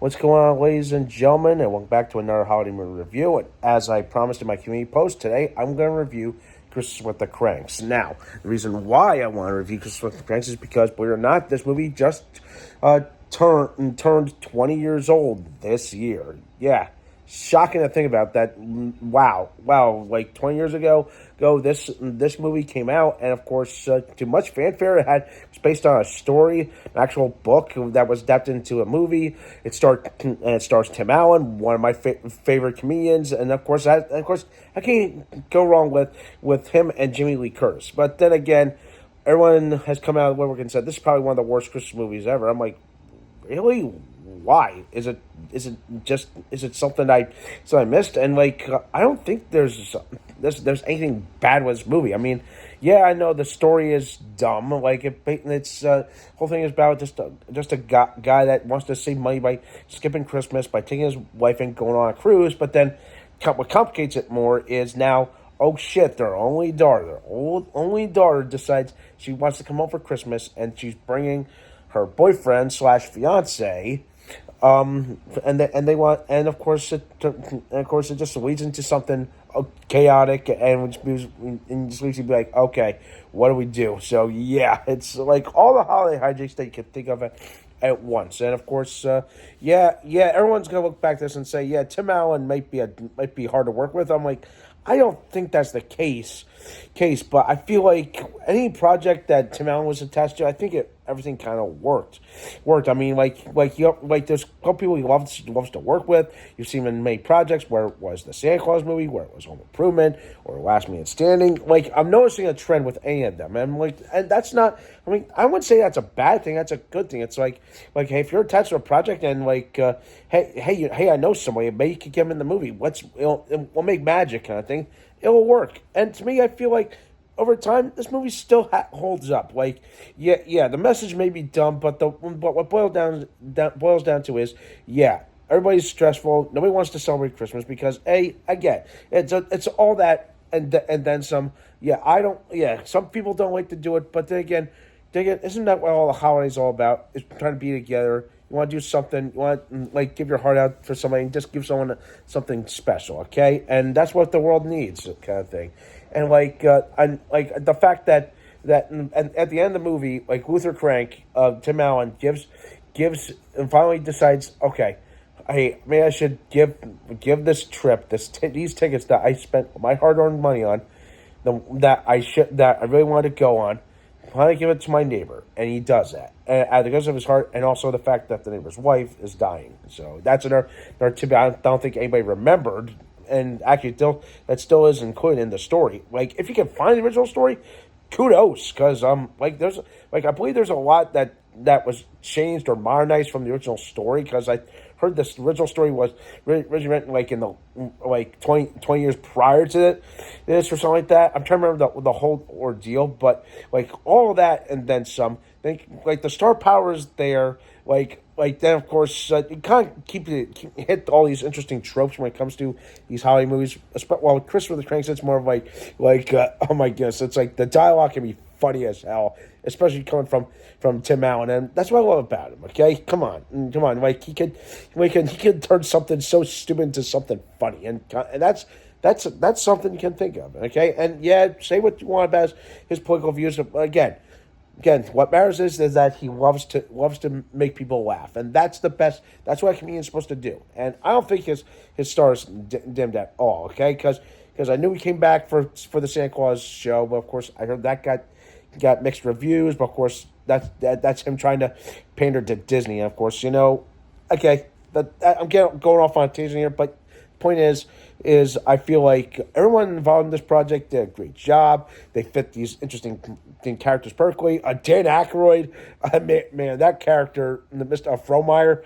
What's going on, ladies and gentlemen, and welcome back to another holiday movie review. And as I promised in my community post today, I'm going to review Christmas with the Kranks. Now, the reason why I want to review Christmas with the Kranks is because, believe it or not, this movie just turned 20 years old this year. Yeah, shocking to think about that. Wow, like 20 years ago, this movie came out, and of course, to much fanfare, it's based on a story, an actual book that was adapted into a movie. It stars Tim Allen, one of my favorite comedians, and of course, I can't go wrong with him and Jimmy Lee Curtis. But then again, everyone has come out of the woodwork and said this is probably one of the worst Christmas movies ever. I'm like, really? Why? Is it something I missed? And like, I don't think there's anything bad with this movie. I mean, yeah, I know the story is dumb. Like it's whole thing is about just a guy that wants to save money by skipping Christmas, by taking his wife and going on a cruise. But then what complicates it more is now, oh shit, their only daughter decides she wants to come home for Christmas, and she's bringing her boyfriend / fiance, and they want, and of course it just leads into something chaotic, and just leads you to be like, okay, what do we do? So yeah, it's like all the holiday hijinks that you can think of at once, and of course, everyone's gonna look back at this and say, yeah, Tim Allen might be hard to work with. I'm like, I don't think that's the case, but I feel like any project that Tim Allen was attached to, I think everything kind of worked. I mean, there's a couple people he loves to work with. You've seen him in many projects, where it was the Santa Claus movie, where it was Home Improvement, or Last Man Standing. Like, I'm noticing a trend with any of them, and that's not. I mean, I wouldn't say that's a bad thing. That's a good thing. It's like hey, if you're attached to a project and hey, I know somebody, maybe you could get him in the movie. We'll make magic kind of thing. It'll work. And to me, I feel like over time, this movie still holds up. Like, yeah, the message may be dumb, but what boils down to is, yeah, everybody's stressful. Nobody wants to celebrate Christmas because, again, it's all that and then some. Yeah, I don't. Yeah, some people don't like to do it, but then again, isn't that what all the holidays all about? Is trying to be together. You want to do something. You want to give your heart out for somebody and just give someone something special, okay? And that's what the world needs, kind of thing. And the fact that and at the end of the movie, like Luther Crank, Tim Allen gives and finally decides, okay, hey, maybe I should give this trip, these tickets that I spent my hard-earned money on, that I really wanted to go on. Finally give it to my neighbor, and he does that. And out of the goodness of his heart, and also the fact that the neighbor's wife is dying. So that's another tip I don't think anybody remembered, and actually that still is included in the story. Like, if you can find the original story, kudos, because I believe there's a lot that was changed or modernized from the original story, because I heard this original story was originally written like in the 20 years prior to this or something like that. I'm trying to remember the whole ordeal, but like all of that and then some. Like the star power is there. Like then of course you kind of hit all these interesting tropes when it comes to these holiday movies. Well, with Christmas with the Cranks, it's more of like oh my goodness, it's like the dialogue can be funny as hell, especially coming from Tim Allen, and that's what I love about him. Okay, come on, like he could turn something so stupid into something funny, and that's something you can think of. Okay, and yeah, say what you want about his political views. Again, what matters is that he loves to make people laugh, and that's the best. That's what a comedian's supposed to do. And I don't think his star is dimmed at all. Okay, because I knew he came back for the Santa Claus show, but of course I heard that got mixed reviews. But of course that's him trying to pander to Disney. And of course, okay, I'm going off on a tangent here, but point is I feel like everyone involved in this project did a great job. They fit these interesting characters perfectly. Dan Aykroyd, man, that character, Mr. Frohmeyer,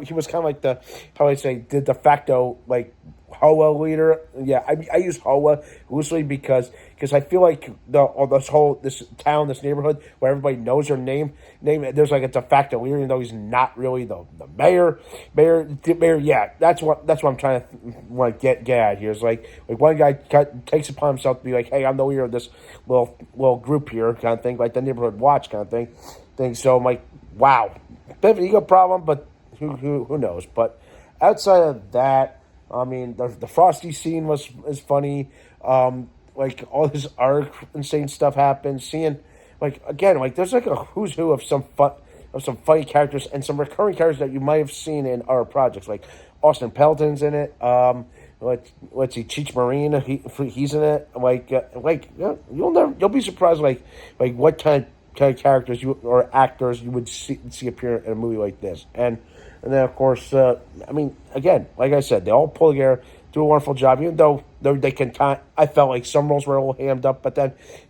he was kind of like the de facto like Hoa leader. Yeah, I use Hoa loosely because I feel like this town, this neighborhood where everybody knows her name. There's like a de facto leader, even though he's not really the mayor. Yeah, that's what I'm trying to get at here. Is like one guy takes it upon himself to be like, hey, I'm the leader of this little group here, kind of thing, like the neighborhood watch kind of thing. So I'm like, wow, bit of an ego problem, but who knows? But outside of that, I mean, the Frosty scene is funny. Like all this other insane stuff happens. Seeing like again, like there's like a who's who of some funny characters and some recurring characters that you might have seen in our projects. Like Austin Pelton's in it. Let's see, Cheech Marine, he's in it. You'll be surprised like what kind of characters or actors you would see appear in a movie like this. And then of course, I mean, again, like I said, they all pull together, do a wonderful job. Even though they can I felt like some roles were a little hammed up, but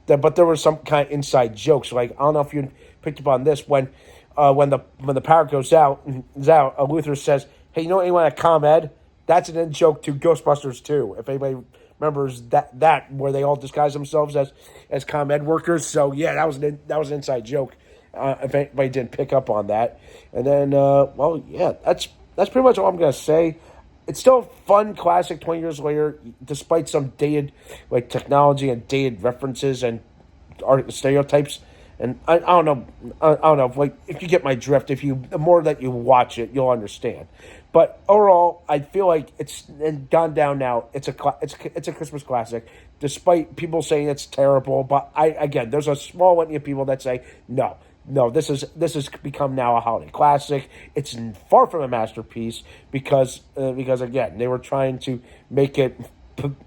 but there were some kind of inside jokes. Like I don't know if you picked up on this when the power goes out, Luther says, "Hey, you know anyone at ComEd?" That's an in joke to Ghostbusters 2. If anybody remembers that where they all disguise themselves as ComEd workers. So yeah, that was an inside joke. If anybody didn't pick up on that, and then that's pretty much all I'm gonna say. It's still a fun classic 20 years later, despite some dated like technology and dated references and art stereotypes. And I don't know, like if you get my drift, the more that you watch it, you'll understand. But overall, I feel like it's gone down now. It's a Christmas classic, despite people saying it's terrible. But there's a small litany of people that say no. This has become now a holiday classic. It's far from a masterpiece because again, they were trying to make it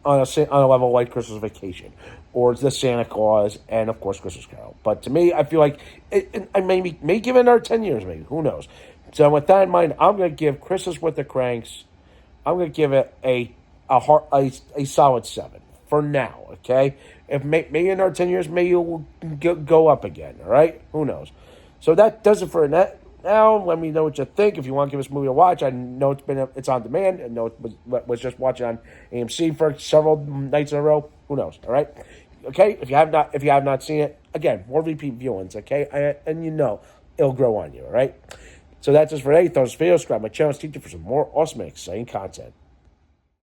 on a level like Christmas Vacation or the Santa Claus and of course Christmas Carol. But to me, I feel like I may give it another 10 years, maybe, who knows. So with that in mind, I'm going to give Christmas with the Kranks. I'm going to give it a solid 7 for now. Okay, if maybe in another 10 years, maybe it will go up again. All right, who knows? So that does it for that. Now, let me know what you think. If you want to give this movie a watch, I know it's on demand. I know it was just watching on AMC for several nights in a row. Who knows? All right, okay. If you have not seen it, again, more repeat viewings. Okay, and it'll grow on you. All right. So that's it for today. Thumbs video, subscribe my channel, stay tuned for some more awesome and exciting content.